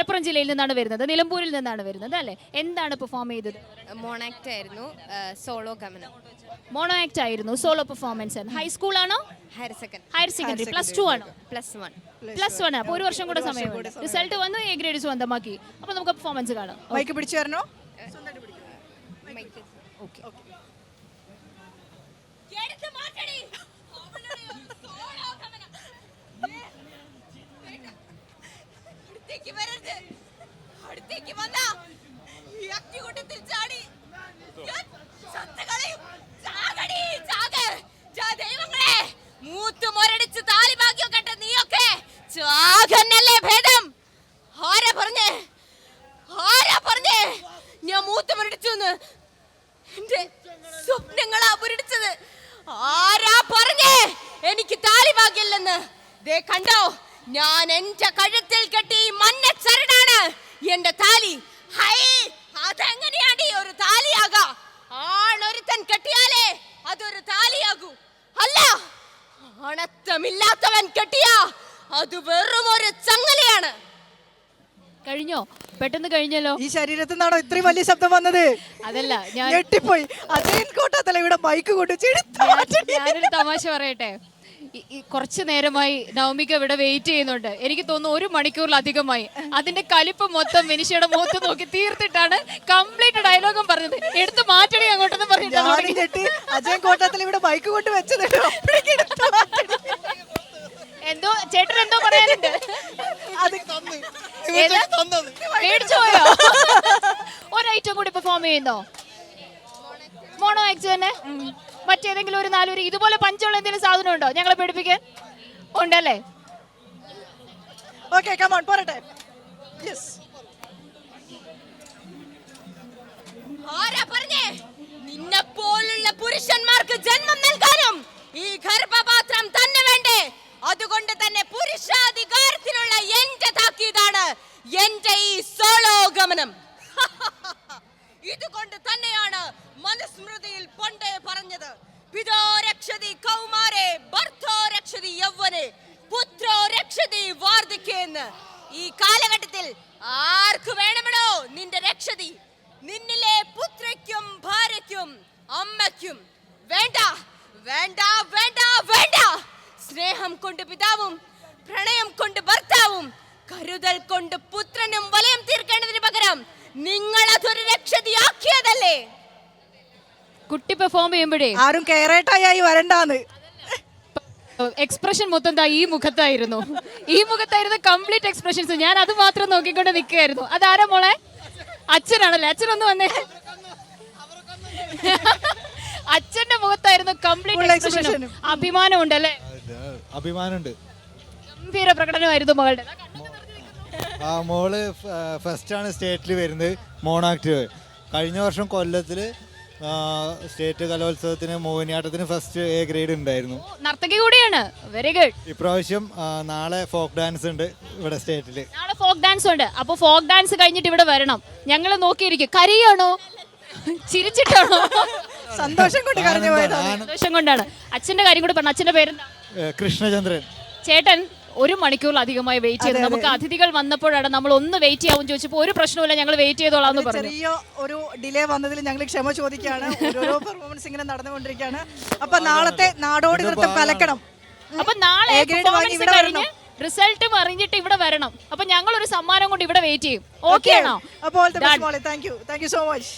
മലപ്പുറം ജില്ലയിൽ നിന്നാണ് വരുന്നത്, നിലമ്പൂരിൽ നിന്നാണ് വരുന്നത് അല്ലേ? എന്താണ് പെർഫോം ചെയ്തത്? മോണാക്ട് ആയിരുന്നു, സോളോ ഗമനം. മോണോ ആക്ട് ആയിരുന്നു, സോളോ പെർഫോമൻസ് ആയിരുന്നു. ഹൈസ്കൂൾ ആണോ higher higher secondary plus two ആണോ? +1. Plus one. അപ്പോൾ ഒരു വർഷം കൂടെ സമയമുണ്ട്. റിസൾട്ട് വന്നു, എ ഗ്രേഡ് സ്വന്തമാക്കി. അപ്പോൾ നമുക്ക് പെർഫോമൻസ് കാണാം. മൈക്ക് പിടിച്ചു തരണോ? ഓക്കെ. ഞാൻ മൂത്ത് മുരടിച്ചു. എന്റെ സ്വപ്നങ്ങളാ മുരടിച്ചത്. ആരാ പറഞ്ഞേ എനിക്ക് താലി ഭാഗ്യല്ലെന്ന്? ദേ കണ്ടോ, ഞാൻ എന്റെ കഴുത്തിൽ കെട്ടി മഞ്ഞ ചരടാണ് എന്റെ താലി. ഹൈ, അതെങ്ങനെയാണ് ഈ ഒരു താലിയാകാ? ആണൊരുത്തൻ കെട്ടിയാലേ അതൊരു താലിയാകൂ. അല്ല, അണത്തമില്ലാത്തവൻ കെട്ടിയാ അത് വെറും ഒരു ചങ്ങലയാണ്. കഴിഞ്ഞോ? പെട്ടെന്ന് കഴിഞ്ഞല്ലോ. ഈ ശരീരത്തിൽ നിന്നാണോ ഇത്രയും വലിയ ശബ്ദം വന്നത്? അതല്ല, ഞാൻ ഞെട്ടിപ്പോയി. അതേ കോട്ടാത്തല ഇവിടെ മൈക്ക് കൊണ്ട് ഞാനൊരു തമാശ പറയട്ടെ. കുറച്ചു നേരമായി നവമിക ഇവിടെ വെയിറ്റ് ചെയ്യുന്നുണ്ട്. എനിക്ക് തോന്നുന്നു 1 മണിക്കൂറിലധികമായി. അതിന്റെ കലിപ്പ് മൊത്തം മിനിഷയുടെ മുഖത്ത് നോക്കി തീർത്തിട്ടാണ് കംപ്ലീറ്റ് ഡയലോഗും പറഞ്ഞത്. എടുത്ത് മാറ്റണി അങ്ങോട്ടെന്ന് പറഞ്ഞിട്ട് അജയൻ കോട്ടാത്തല ഇവിടെ മൈക്ക് കൊണ്ട് വെച്ചത്. എന്തോ ചേട്ടൻ എന്തോ പറയാനുണ്ട്. മേടിച്ചു പോയോ? ഒരൈറ്റം കൂടി പെർഫോം ചെയ്യുന്നോ? മോണോ ആക്ട് തന്നെ? മറ്റേതെങ്കിലും ഒരു 4 ഇതുപോലെ പഞ്ചുള്ള എന്തെങ്കിലും സാധനം ഉണ്ടോ ഞങ്ങളെ പഠിപ്പിക്കാൻ? ഉണ്ടല്ലേ? ഓക്കേ, കം ഓൺ, പോരട്ടെ. യെസ്. ആരാ പറഞ്ഞേ നിന്നെ പോലുള്ള പുരുഷന്മാർക്ക് ജന്മം നൽകാനും ഈ ഗർഭപാത്രം തന്നെ വേണ്ടേ? അതുകൊണ്ട് തന്നെ പുരുഷാധികാരത്തിലുള്ള എന്റെ താക്കീതാണ് എന്റെ ഈ സോളോ ഗമനം. ഇതുകൊണ്ട് തന്നെയാണ് മനുസ്മൃതിയിൽ പണ്ടേ പറഞ്ഞത്, പിതോ രക്ഷതി കൗമാരേ ഭർത്തോ രക്ഷതി യൗവനെ പുത്രോ രക്ഷതി വാർദ്ധക്യെന്ന്. ഈ കാലഘട്ടത്തിൽ ആർക്ക് വേണമെടോ നിന്റെ രക്ഷതി? നിന്നിലെ പുത്രയ്ക്കും ഭാര്യയ്ക്കും അമ്മയ്ക്കും വേണ്ട, വേണ്ട, വേണ്ട, വേണ്ട. സ്നേഹം കൊണ്ട് പിതാവും പ്രണയം കൊണ്ട് ഭർത്താവും കരുതൽ കൊണ്ട് പുത്രനും വലയം തീർക്കേണ്ടതിന് പകരം നിങ്ങൾ അതൊരു രക്ഷതിയാക്കിയതല്ലേ? കുട്ടി പെർഫോം ചെയ്യുമ്പോഴേ ആരും കയറേട്ടായി വരണ്ടാന്ന്. എക്സ്പ്രഷൻ മൊത്തം ഈ മുഖത്തായിരുന്നു. ഈ മുഖത്തായിരുന്നു കംപ്ലീറ്റ് എക്സ്പ്രഷൻസ്. ഞാൻ അത് മാത്രം നോക്കിക്കൊണ്ട് നിൽക്കുകയായിരുന്നു. അതാരാ മോളെ? അച്ഛനാണല്ലേ? അച്ഛനൊന്ന് വന്നേ. അച്ഛന്റെ മുഖത്തായിരുന്നു കംപ്ലീറ്റ് എക്സ്പ്രഷൻ. അഭിമാനം ഉണ്ടല്ലേ? അഭിമാനമുണ്ട്. ഗംഭീര പ്രകടനമായിരുന്നു മകളുടെ. മോള് ഫസ്റ്റ് ആണ് സ്റ്റേറ്റിൽ വരുന്നത്, മോണാക്ട്. കഴിഞ്ഞ വർഷം കൊല്ലത്തിൽ സ്റ്റേറ്റ് കലോത്സവത്തിന് മോഹിനിയാട്ടത്തിന് ഫസ്റ്റ് എ ഗ്രേഡ് ഉണ്ടായിരുന്നു. നർത്തകി കൂടിയാണ്. Very good. ഇപ്രാവശ്യം നാളെ ഫോക്ക് ഡാൻസ് ഉണ്ട് ഇവിടെ സ്റ്റേറ്റിൽ. നാളെ ഫോക്ക് ഡാൻസ് ഉണ്ട്. അപ്പോൾ ഫോക്ക് ഡാൻസ് കഴിഞ്ഞിട്ട് ഇവിടെ വരണം. ഞങ്ങൾ നോക്കിയിരിക്കും. കരിയാണോ ചിരിച്ചിട്ടാണോ? സന്തോഷം കൊണ്ട് കരഞ്ഞു പോയതാണ്. സന്തോഷം കൊണ്ടാണ്. അച്ഛന്റെ കാര്യം കൂടി പറഞ്ഞു. അച്ഛന്റെ പേരെന്താ? കൃഷ്ണചന്ദ്രൻ. ചേട്ടൻ 1 മണിക്കൂറിലധികമായി വെയിറ്റ് ചെയ്തു. നമുക്ക് അതിഥികൾ വന്നപ്പോഴാണ് നമ്മൾ ഒന്ന് വെയിറ്റ് ചെയ്യാവും ചോദിച്ചപ്പോൾ ഒരു പ്രശ്നമില്ല, ഞങ്ങൾ വെയിറ്റ് ചെയ്തോളാം എന്ന് പറഞ്ഞു. ചെറിയ ഒരു ഡിലേ വന്നതിൽ ഞങ്ങൾ ക്ഷമ ചോദിക്കുകയാണ്. ഓരോ പെർഫോമൻസ് ഇങ്ങനെ നടന്നുകൊണ്ടിരിക്കുകയാണ്. അപ്പൊ നാളത്തെ നാടോടി നൃത്തം കലക്കണം. അപ്പൊ നാളെ പെർഫോമൻസ് കഴിഞ്ഞ് റിസൾട്ടും അറിഞ്ഞിട്ട് ഇവിടെ വരണം. അപ്പൊ ഞങ്ങൾ ഒരു സമ്മാനം കൊണ്ട് ഇവിടെ വെയിറ്റ് ചെയ്യും. ഓക്കെ ആണോ? അപ്പോൾ താങ്ക് യു സോ മച്ച്.